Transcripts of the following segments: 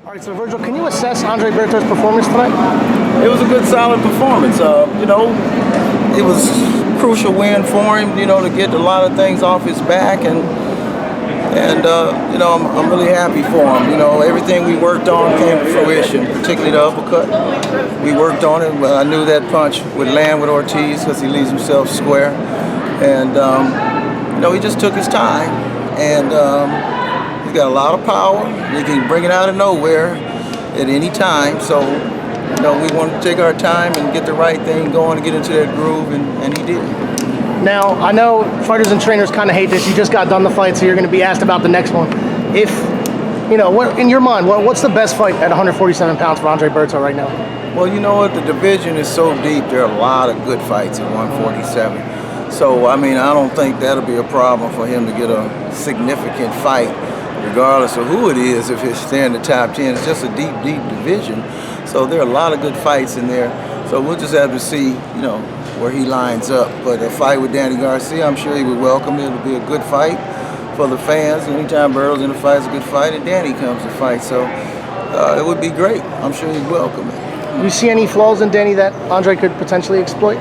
All right, so Virgil, can you assess Andre Berto's performance tonight? It was a good, solid performance. It was a crucial win for him, to get a lot of things off his back, and I'm really happy for him. Everything we worked on came to fruition, particularly the uppercut. We worked on it, but I knew that punch would land with Ortiz because he leaves himself square, and he just took his time, and he's got a lot of power. He can bring it out of nowhere at any time. So, we want to take our time and get the right thing going and get into that groove, and he did. Now, I know fighters and trainers kind of hate this. You just got done the fight, so you're going to be asked about the next one. If, what in your mind, what's the best fight at 147 pounds for Andre Berto right now? Well, you know what? The division is so deep. There are a lot of good fights at 147. So, I don't think that'll be a problem for him to get a significant fight, regardless of who it is. If it's there in the top 10, it's just a deep, deep division. So there are a lot of good fights in there. So we'll just have to see, where he lines up. But a fight with Danny Garcia, I'm sure he would welcome it. It'll be a good fight for the fans. Anytime Berto's in a fight, it's a good fight, and Danny comes to fight. So it would be great. I'm sure he'd welcome it. Do you see any flaws in Danny that Andre could potentially exploit?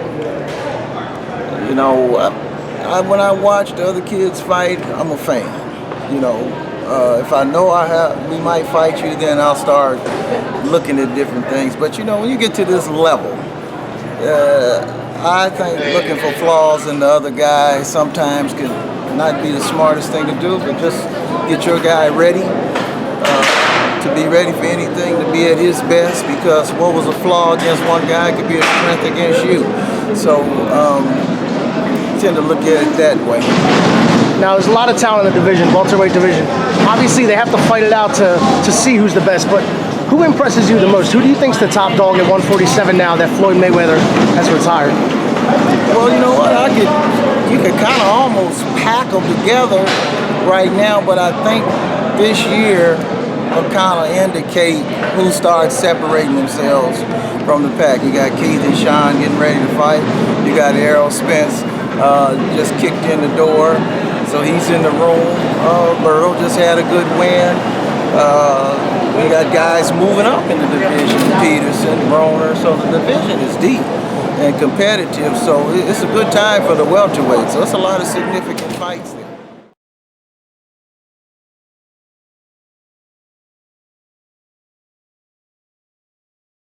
When I watch the other kids fight, I'm a fan. If I know we might fight you, then I'll start looking at different things. But when you get to this level, I think looking for flaws in the other guy sometimes can not be the smartest thing to do, but just get your guy ready, to be ready for anything, to be at his best, because what was a flaw against one guy could be a strength against you. So tend to look at it that way. Now, there's a lot of talent in the division, welterweight division. Obviously, they have to fight it out to see who's the best, but who impresses you the most? Who do you think's the top dog at 147 now that Floyd Mayweather has retired? Well, you know what? You could kind of almost pack them together right now, but I think this year will kind of indicate who starts separating themselves from the pack. You got Keith and Sean getting ready to fight. You got Errol Spence just kicked in the door, so he's in the room. Berto just had a good win. We got guys moving up in the division, Peterson, Broner, so the division is deep and competitive, so it's a good time for the welterweight, so it's a lot of significant fights there.